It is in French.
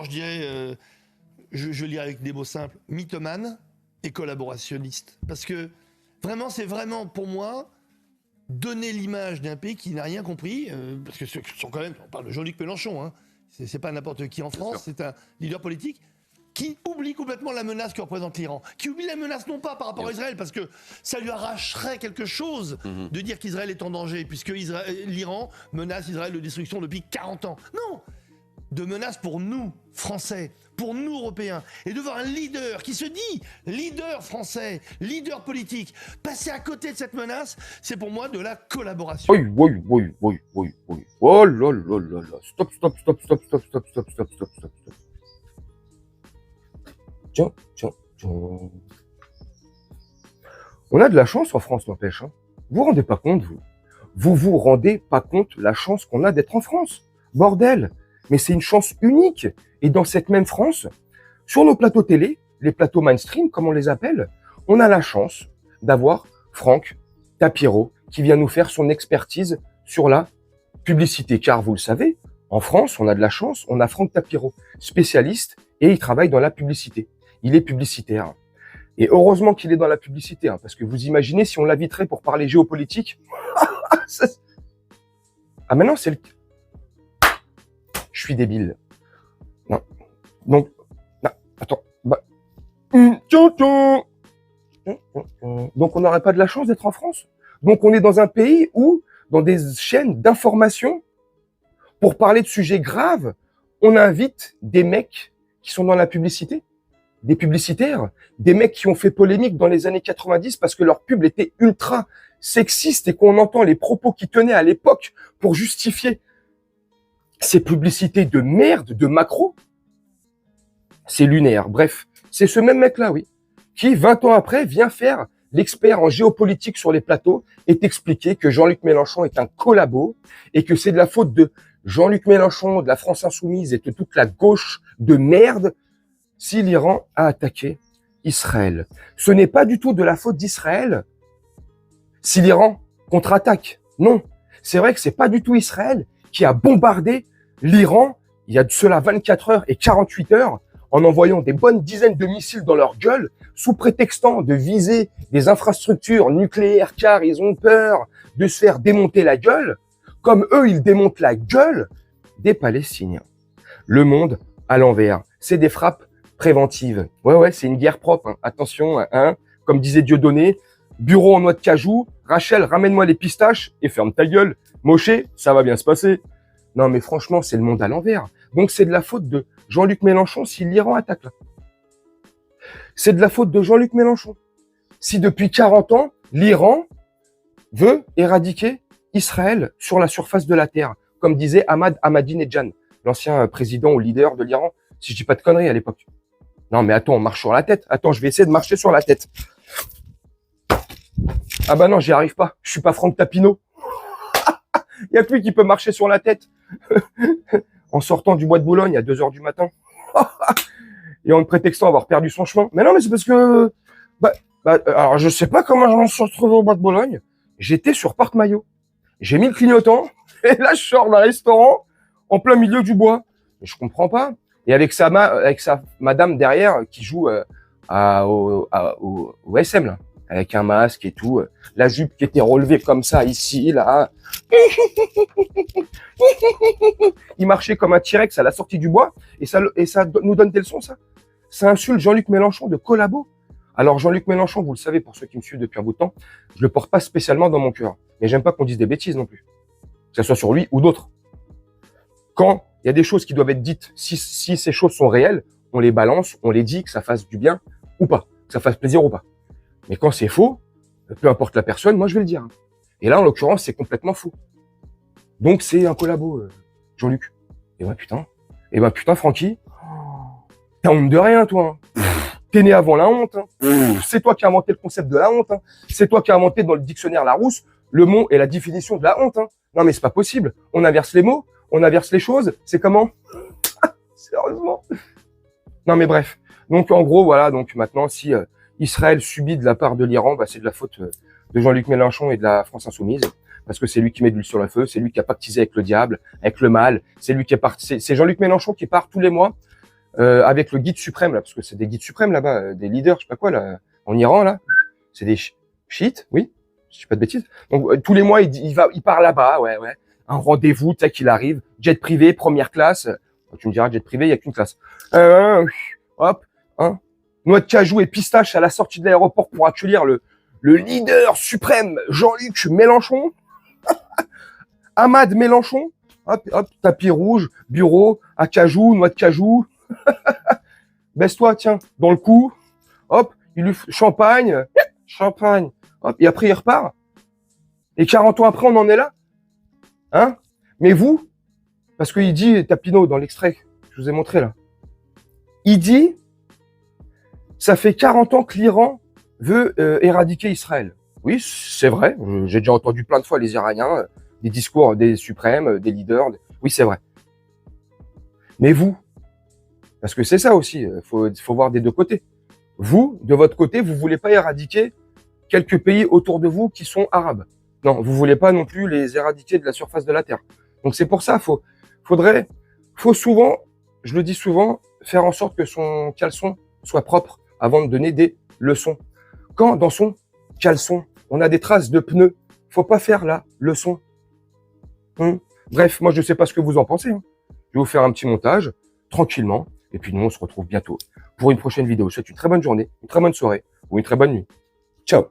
je dirais, je lirai avec des mots simples, mythomane et collaborationniste. Parce que vraiment, c'est vraiment pour moi donner l'image d'un pays qui n'a rien compris, parce que ceux qui sont quand même, on parle de Jean-Luc Mélenchon, hein, c'est pas n'importe qui en France, c'est un leader politique qui oublie complètement la menace que représente l'Iran, qui oublie la menace non pas par rapport à Israël, parce que ça lui arracherait quelque chose de dire qu'Israël est en danger, puisque l'Iran menace Israël de destruction depuis 40 ans. Non, de menace pour nous, Français, pour nous, Européens, et de voir un leader qui se dit leader français, leader politique, passer à côté de cette menace, c'est pour moi de la collaboration. Oui, oui, oui, oui, oui, oui. Oh là là là là. Stop, stop, stop, stop, stop, stop, stop, stop, stop, stop, stop. Tiens, tiens, tiens. On a de la chance en France, n'empêche. Hein. Vous vous rendez pas compte, vous? Vous vous rendez pas compte la chance qu'on a d'être en France? Bordel! Mais c'est une chance unique. Et dans cette même France, sur nos plateaux télé, les plateaux mainstream, comme on les appelle, on a la chance d'avoir Franck Tapiro qui vient nous faire son expertise sur la publicité. Car vous le savez, en France, on a de la chance, on a Franck Tapiro, spécialiste, et il travaille dans la publicité. Il est publicitaire. Et heureusement qu'il est dans la publicité, hein, parce que vous imaginez si on l'inviterait pour parler géopolitique. Ah maintenant c'est le... Je suis débile. Non. Donc, non, attends. Bah. Donc on n'aurait pas de la chance d'être en France. Donc on est dans un pays où, dans des chaînes d'information, pour parler de sujets graves, on invite des mecs qui sont dans la publicité, des publicitaires, des mecs qui ont fait polémique dans les années 90 parce que leur pub était ultra sexiste et qu'on entend les propos qu'ils tenaient à l'époque pour justifier ces publicités de merde, de macro. C'est lunaire. Bref, c'est ce même mec-là, oui, qui 20 ans après vient faire l'expert en géopolitique sur les plateaux et t'expliquer que Jean-Luc Mélenchon est un collabo et que c'est de la faute de Jean-Luc Mélenchon, de la France Insoumise et de toute la gauche de merde si l'Iran a attaqué Israël. Ce n'est pas du tout de la faute d'Israël si l'Iran contre-attaque. Non, c'est vrai que c'est pas du tout Israël qui a bombardé l'Iran il y a de cela 24 heures et 48 heures en envoyant des bonnes dizaines de missiles dans leur gueule sous prétextant de viser des infrastructures nucléaires car ils ont peur de se faire démonter la gueule, comme eux ils démontent la gueule des Palestiniens. Le monde à l'envers, c'est des frappes préventives. Ouais, c'est une guerre propre. Hein. Attention, hein, comme disait Dieudonné, bureau en noix de cajou, Rachel, ramène-moi les pistaches et ferme ta gueule. Moshe, ça va bien se passer. Non, mais franchement, c'est le monde à l'envers. Donc, c'est de la faute de Jean-Luc Mélenchon si l'Iran attaque là. C'est de la faute de Jean-Luc Mélenchon. Si depuis 40 ans, l'Iran veut éradiquer Israël sur la surface de la Terre, comme disait Ahmadinejad, l'ancien président ou leader de l'Iran, si je dis pas de conneries à l'époque. Non, mais attends, on marche sur la tête. Attends, je vais essayer de marcher sur la tête. Ah bah non, j'y arrive pas. Je suis pas Franck Tapino. Il y a que lui qui peut marcher sur la tête. En sortant du bois de Boulogne à 2h du matin. Et en me prétextant avoir perdu son chemin. Mais non, mais c'est parce que... alors, je sais pas comment je m'en suis retrouvé au bois de Boulogne. J'étais sur porte-maillot. J'ai mis le clignotant. Et là, je sors d'un restaurant en plein milieu du bois. Mais je comprends pas. Et avec sa madame derrière qui joue au SM, là. Avec un masque et tout, la jupe qui était relevée comme ça ici, là. Il marchait comme un T-Rex à la sortie du bois, et ça nous donne des leçons, ça. Ça insulte Jean-Luc Mélenchon de collabo. Alors Jean-Luc Mélenchon, vous le savez, pour ceux qui me suivent depuis un bout de temps, je le porte pas spécialement dans mon cœur. Mais j'aime pas qu'on dise des bêtises non plus. Que ce soit sur lui ou d'autres. Quand il y a des choses qui doivent être dites, si ces choses sont réelles, on les balance, on les dit, que ça fasse du bien ou pas, que ça fasse plaisir ou pas. Mais quand c'est faux, peu importe la personne, moi je vais le dire. Et là, en l'occurrence, c'est complètement faux. Donc c'est un collabo, Jean-Luc. Et ben putain, Francky, t'as honte de rien, toi. Hein. T'es né avant la honte. Hein. C'est toi qui as inventé le concept de la honte. Hein. C'est toi qui as inventé dans le dictionnaire Larousse le mot et la définition de la honte. Hein. Non mais c'est pas possible. On inverse les mots, on inverse les choses. C'est comment? Sérieusement. Non mais bref. Donc en gros, voilà. Donc maintenant, si Israël subit de la part de l'Iran, c'est de la faute de Jean-Luc Mélenchon et de la France Insoumise, parce que c'est lui qui met de l'huile sur le feu, c'est lui qui a pactisé avec le diable, avec le mal, c'est lui qui est parti, c'est Jean-Luc Mélenchon qui part tous les mois avec le guide suprême, là, parce que c'est des guides suprêmes là-bas, des leaders, je sais pas quoi, là, en Iran, là. C'est des chiites, oui, je dis pas de bêtises. Donc, tous les mois, il part là-bas, ouais. Un rendez-vous, tu sais, qu'il arrive, jet privé, première classe. Tu me diras, jet privé, il y a qu'une classe. Hop, hein. Noix de cajou et pistache à la sortie de l'aéroport pour accueillir le leader suprême, Jean-Luc Mélenchon. Ahmad Mélenchon. Hop, tapis rouge, bureau, à cajou, noix de cajou. Baisse-toi, tiens, dans le cou. Hop, il lui champagne. Hop, et après il repart. Et 40 ans après, on en est là. Hein? Mais vous, parce qu'il dit, Tapino, dans l'extrait que je vous ai montré là, il dit, ça fait 40 ans que l'Iran veut éradiquer Israël. Oui, c'est vrai. J'ai déjà entendu plein de fois les Iraniens, des discours des suprêmes, des leaders. Oui, c'est vrai. Mais vous, parce que c'est ça aussi, faut voir des deux côtés. Vous, de votre côté, vous voulez pas éradiquer quelques pays autour de vous qui sont arabes. Non, vous voulez pas non plus les éradiquer de la surface de la Terre. Donc c'est pour ça, faut souvent, je le dis souvent, faire en sorte que son caleçon soit propre avant de donner des leçons. Quand dans son caleçon, on a des traces de pneus, faut pas faire la leçon. Bref, moi je sais pas ce que vous en pensez. Je vais vous faire un petit montage, tranquillement, et puis nous on se retrouve bientôt pour une prochaine vidéo. Je vous souhaite une très bonne journée, une très bonne soirée ou une très bonne nuit. Ciao.